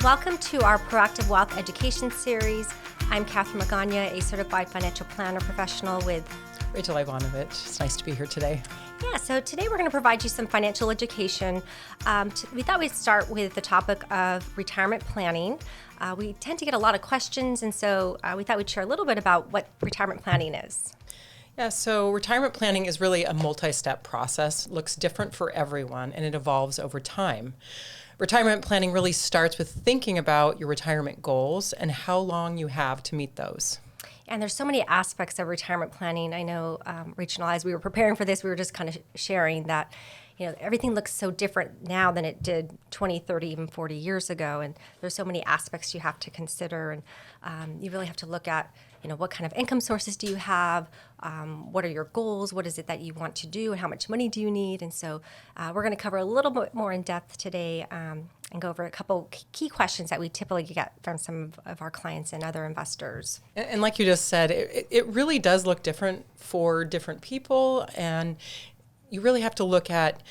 Welcome to our Proactive Wealth Education Series. I'm Catherine Magaña, a certified financial planner professional with Rachel Ivanovich. It's nice to be here today. Yeah, so today we're going to provide you some financial education. We thought we'd start with the topic of retirement planning. We tend to get a lot of questions, and so we thought we'd share a little bit about what retirement planning is. Yeah, so retirement planning is really a multi-step process, looks different for everyone, and it evolves over time. Retirement planning really starts with thinking about your retirement goals and how long you have to meet those. And there's so many aspects of retirement planning. I know, Rachel and I, as we were preparing for this, we were just kind of sharing that, everything looks so different now than it did 20, 30, even 40 years ago. And there's so many aspects you have to consider. And you really have to look at, what kind of income sources do you have? What are your goals? What is it that you want to do? And how much money do you need? And so we're going to cover a little bit more in depth today and go over a couple key questions that we typically get from some of our clients and other investors. And like you just said, it really does look different for different people. And you really have to look at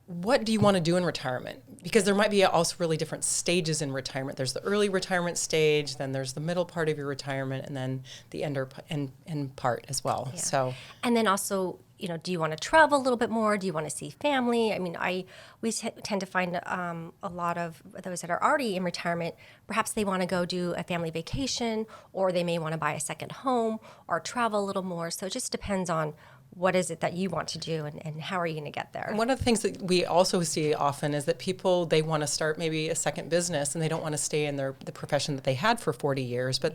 what do you want to do in retirement? Because there might be also really different stages in retirement. There's the early retirement stage, then there's the middle part of your retirement, and then the end part as well. Yeah. So, and then also, do you want to travel a little bit more? Do you want to see family? I mean, we tend to find a lot of those that are already in retirement, perhaps they want to go do a family vacation, or they may want to buy a second home or travel a little more. So it just depends on what is it that you want to do and how are you going to get there? And one of the things that we also see often is that people, they want to start maybe a second business and they don't want to stay in the profession that they had for 40 years, but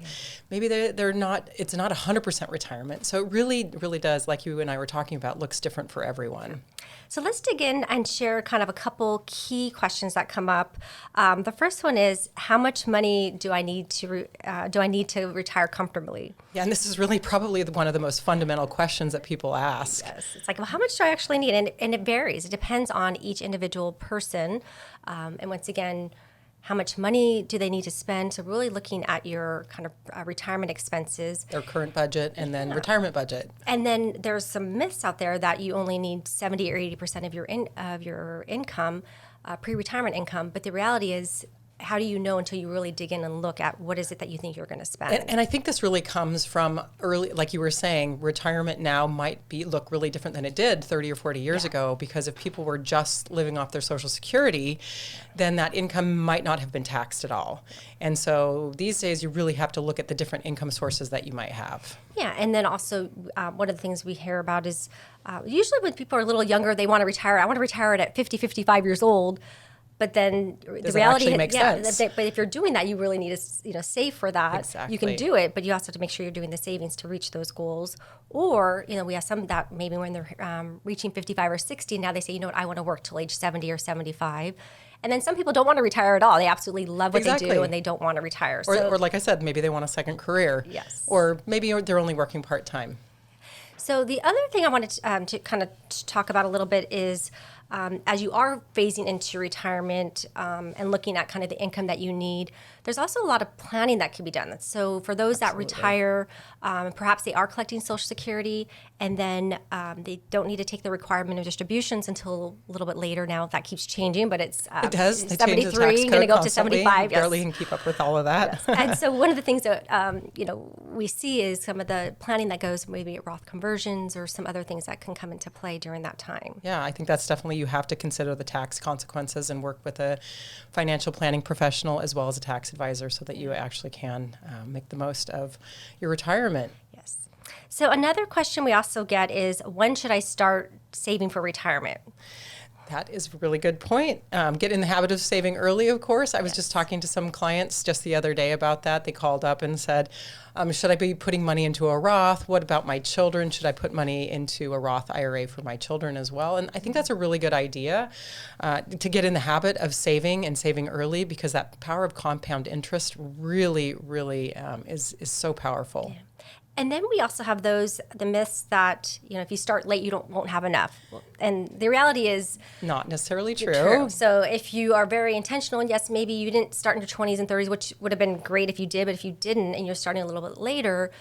maybe they're not, it's not 100% retirement. So it really, really does, like you and I were talking about, looks different for everyone. So let's dig in and share kind of a couple key questions that come up. The first one is, how much money do I need to retire comfortably? Yeah, and this is really probably one of the most fundamental questions that people ask. Yes, it's like, well, how much do I actually need? And it varies. It depends on each individual person. And once again, how much money do they need to spend? So really looking at your kind of retirement expenses. Their current budget and then retirement budget. And then there's some myths out there that you only need 70 or 80% of your income, pre-retirement income. But the reality is, how do you know until you really dig in and look at what is it that you think you're going to spend? And I think this really comes from early, like you were saying, retirement now might look really different than it did 30 or 40 years ago, because if people were just living off their Social Security, then that income might not have been taxed at all. And so these days you really have to look at the different income sources that you might have. Yeah, and then also one of the things we hear about is usually when people are a little younger, they want to retire. I want to retire at 50, 55 years old. But then the reality makes sense? But if you're doing that, you really need to save for that. Exactly. You can do it, but you also have to make sure you're doing the savings to reach those goals. Or, we have some that maybe when they're reaching 55 or 60, now they say, I want to work till age 70 or 75. And then some people don't want to retire at all. They absolutely love what they do and they don't want to retire. Or like I said, maybe they want a second career. Yes. Or maybe they're only working part-time. So the other thing I wanted to kind of talk about a little bit is as you are phasing into retirement and looking at kind of the income that you need, there's also a lot of planning that can be done. So for those that retire, perhaps they are collecting Social Security and then they don't need to take the requirement of distributions until a little bit later. Now that keeps changing, but it's it does. They 73, going to go up to 75. Barely can keep up with all of that. Yes. And so one of the things that we see is some of the planning that goes maybe at Roth conversions or some other things that can come into play during that time. Yeah, I think that's definitely, you have to consider the tax consequences and work with a financial planning professional as well as a tax advisor so that you actually can make the most of your retirement. Yes. So another question we also get is, when should I start saving for retirement? That is a really good point. Get in the habit of saving early, of course. I was just talking to some clients just the other day about that. They called up and said, should I be putting money into a Roth? What about my children? Should I put money into a Roth IRA for my children as well? And I think that's a really good idea to get in the habit of saving and saving early, because that power of compound interest really, really is so powerful. Yeah. And then we also have the myths that, if you start late, you won't have enough. And the reality is not necessarily true. So if you are very intentional, and yes, maybe you didn't start in your 20s and 30s, which would have been great if you did, but if you didn't and you're starting a little bit later,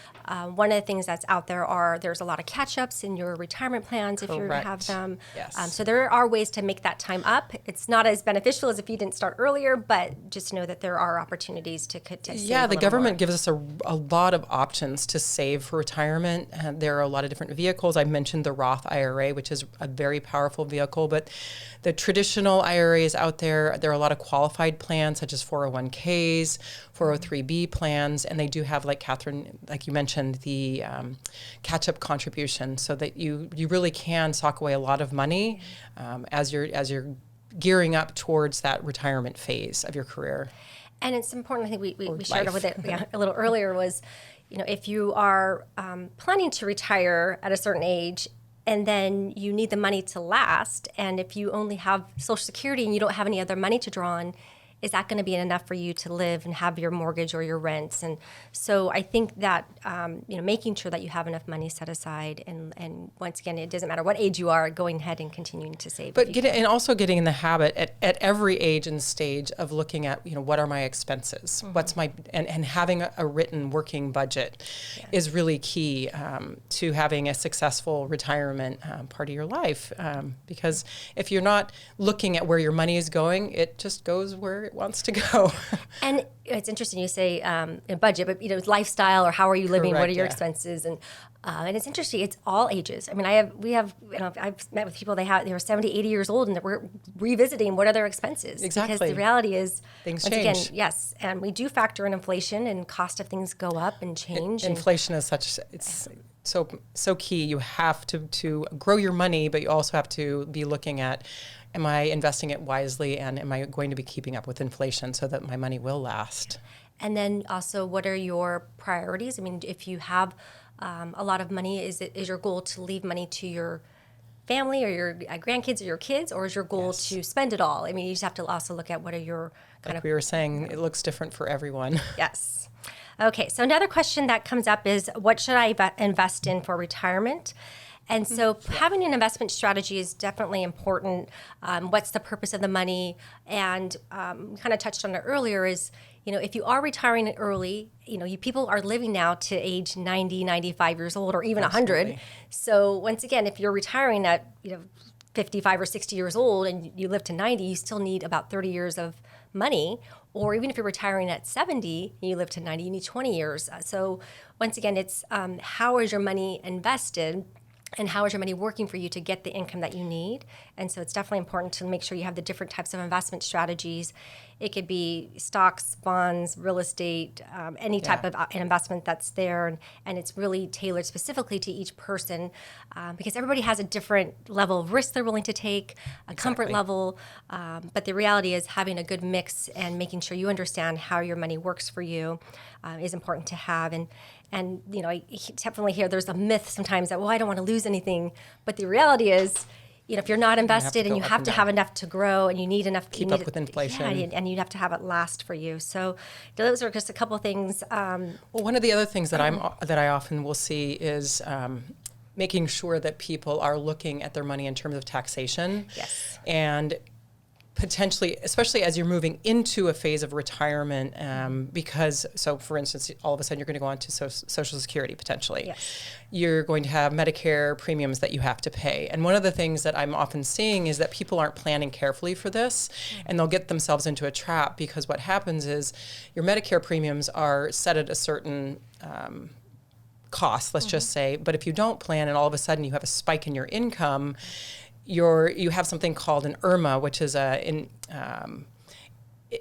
one of the things that's out there's a lot of catch-ups in your retirement plans if you have them. Yes. So there are ways to make that time up. It's not as beneficial as if you didn't start earlier, but just know that there are opportunities to save Yeah, the government more. gives us a lot of options to save for retirement. There are a lot of different vehicles. I mentioned the Roth IRA, which is a very powerful vehicle, but the traditional IRAs out there are a lot of qualified plans such as 401ks, 403b plans, and they do have, like Catherine, like you mentioned, the catch-up contribution, so that you really can sock away a lot of money as you're gearing up towards that retirement phase of your career. And it's important, I think we shared with it a little earlier, was, if you are planning to retire at a certain age and then you need the money to last, and if you only have Social Security and you don't have any other money to draw on, is that going to be enough for you to live and have your mortgage or your rents? And so I think that making sure that you have enough money set aside, and once again, it doesn't matter what age you are, going ahead and continuing to save. But also getting in the habit at every age and stage of looking at what are my expenses, what's my and having a written working budget is really key to having a successful retirement part of your life. Because if you're not looking at where your money is going, it just goes where it wants to go. And it's interesting you say a budget, but lifestyle, or how are you living? Correct, what are your expenses? And it's interesting. It's all ages. I mean, I've met with people. They were 70, 80 years old, and we're revisiting what are their expenses. Exactly. Because the reality is, things once change. again, yes, and we do factor in inflation, and cost of things go up and change. Inflation is it's so key. You have to grow your money, but you also have to be looking at, am I investing it wisely, and am I going to be keeping up with inflation so that my money will last? And then also, what are your priorities? I mean, if you have a lot of money, is your goal to leave money to your family or your grandkids or your kids, or is your goal to spend it all? I mean, you just have to also look at what are your like we were saying, it looks different for everyone. Yes. Okay, so another question that comes up is, what should I invest in for retirement? And so having an investment strategy is definitely important. What's the purpose of the money? And we kind of touched on it earlier is, if you are retiring early, people are living now to age 90, 95 years old, or even 100. So once again, if you're retiring at, 55 or 60 years old and you live to 90, you still need about 30 years of money. Or even if you're retiring at 70 and you live to 90, you need 20 years. So once again, it's how is your money invested? And how is your money working for you to get the income that you need? And so it's definitely important to make sure you have the different types of investment strategies. It could be stocks, bonds, real estate, any type of investment that's there. And it's really tailored specifically to each person because everybody has a different level of risk they're willing to take, a comfort level. But the reality is having a good mix and making sure you understand how your money works for you is important to have. And I definitely hear there's a myth sometimes that, I don't want to lose anything. But the reality is, if you're not invested and you have to have enough to grow, and you need enough keep up with inflation, and you have to have it last for you. So those are just a couple things. Well, one of the other things that I often will see is making sure that people are looking at their money in terms of taxation. Yes. And potentially, especially as you're moving into a phase of retirement, because, so for instance, all of a sudden you're going to go on to Social Security potentially. Yes. You're going to have Medicare premiums that you have to pay. And one of the things that I'm often seeing is that people aren't planning carefully for this, and they'll get themselves into a trap, because what happens is your Medicare premiums are set at a certain cost, let's just say, but if you don't plan and all of a sudden you have a spike in your income, you have something called an IRMA, which is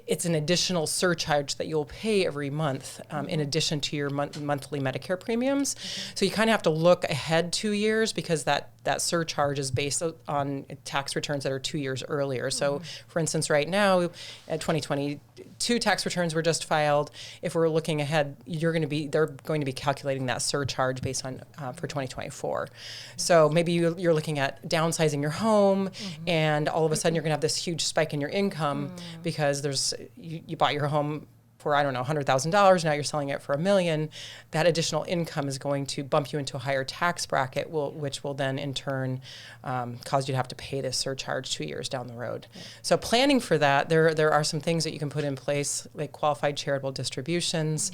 it's an additional surcharge that you'll pay every month in addition to your monthly Medicare premiums. So you kind of have to look ahead 2 years, because that surcharge is based on tax returns that are 2 years earlier. So for instance, right now, 2022 tax returns were just filed. If we're looking ahead, they're going to be calculating that surcharge based on for 2024. So maybe you're looking at downsizing your home, and all of a sudden you're going to have this huge spike in your income because you bought your home for, I don't know, $100,000, now you're selling it for $1 million, that additional income is going to bump you into a higher tax bracket, which will then in turn cause you to have to pay this surcharge 2 years down the road. Yeah. So planning for that, there are some things that you can put in place, like qualified charitable distributions.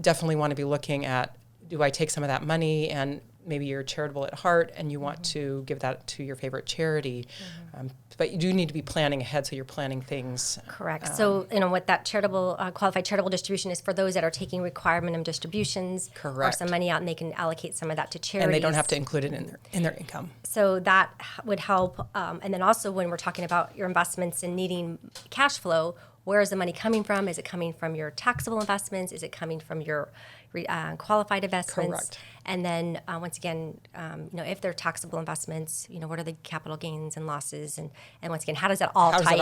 Definitely want to be looking at, do I take some of that money, and maybe you're charitable at heart and you want to give that to your favorite charity. But you do need to be planning ahead, so you're planning things. Correct. So, what that charitable, qualified charitable distribution is for those that are taking required minimum distributions. Correct. Or some money out, and they can allocate some of that to charities. And they don't have to include it in their income. So that would help. And then also when we're talking about your investments and needing cash flow, where is the money coming from? Is it coming from your taxable investments? Is it coming from your qualified investments? Correct. And then once again, if they're taxable investments, what are the capital gains and losses? And once again, how does that all tie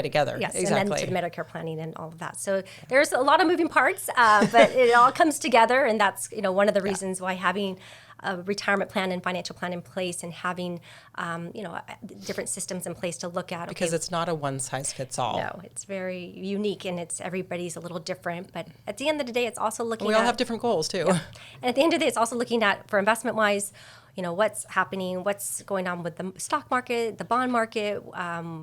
together? Yes, exactly. And then to the Medicare planning and all of that. So there's a lot of moving parts, but it all comes together. And that's, one of the reasons why having a retirement plan and financial plan in place and having, different systems in place to look at. Because it's not a one-size-fits-all. No, it's very unique, and everybody's a little different. But at the end of the day, it's also looking at... We all have different goals, too. Yeah. And at the end of the day, it's also looking at, for investment-wise, what's happening, what's going on with the stock market, the bond market,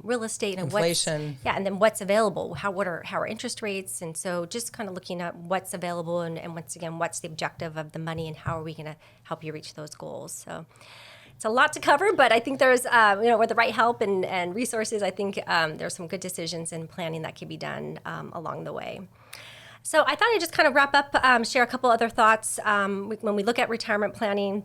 real estate, and inflation. And then what's available, how are interest rates, and so just kind of looking at what's available, and once again, what's the objective of the money, and how are we going to help you reach those goals. So it's a lot to cover, but I think there's, with the right help and resources, I think there's some good decisions and planning that can be done along the way. So I thought I'd just kind of wrap up, share a couple other thoughts when we look at retirement planning.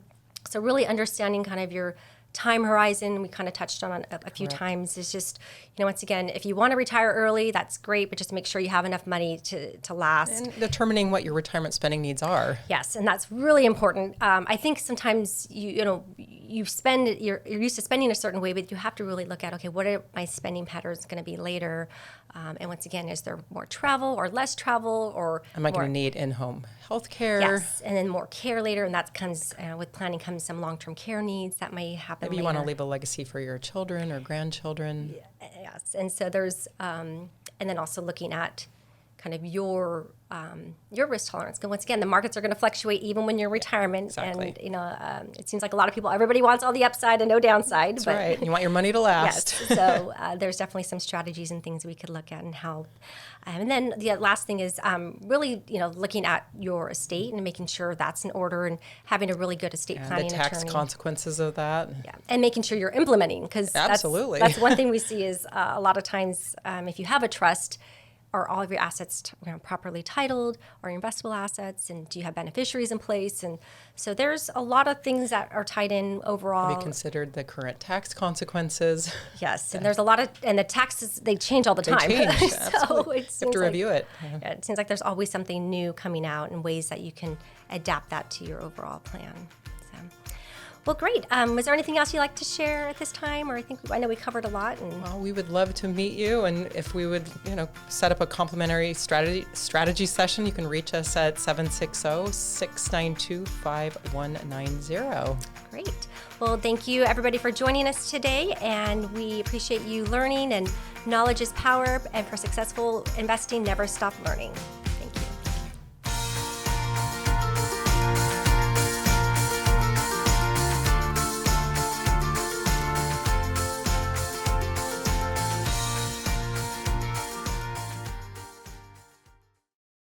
So really understanding kind of your time horizon, we kind of touched on a few times, is just, once again, if you want to retire early, that's great, but just make sure you have enough money to last. And determining what your retirement spending needs are. Yes, and that's really important. I think sometimes you're used to spending a certain way, but you have to really look at, okay, what are my spending patterns going to be later? And once again, is there more travel or less travel, or am I going to need in-home health care? Yes, and then more care later, and that comes with planning comes some long-term care needs that may happen Maybe later. you want to leave a legacy for your children or grandchildren. Yes, and so there's, and then also looking at kind of your risk tolerance. Because once again, the markets are going to fluctuate even when you're in retirement. Exactly. And, it seems like a lot of people, everybody wants all the upside and no downside. That's right. You want your money to last. Yes. So there's definitely some strategies and things we could look at and help. And then the last thing is really, looking at your estate and making sure that's in order and having a really good estate planning the tax attorney. consequences of that. Yeah, and making sure you're implementing, because absolutely, that's one thing we see is a lot of times if you have a trust, are all of your assets properly titled, or your investable assets, and do you have beneficiaries in place? And so there's a lot of things that are tied in overall. Have you considered the current tax consequences? Yes, and there's a lot of, and the taxes, they change all the time. They change, so absolutely. You have to review it. Yeah, it seems like there's always something new coming out and ways that you can adapt that to your overall plan. Well, great. Was there anything else you'd like to share at this time? Or I know we covered a lot. Well, we would love to meet you, and if we would, set up a complimentary strategy session, you can reach us at 760-692-5190. Great. Well, thank you everybody for joining us today, and we appreciate you learning. And knowledge is power, and for successful investing, never stop learning.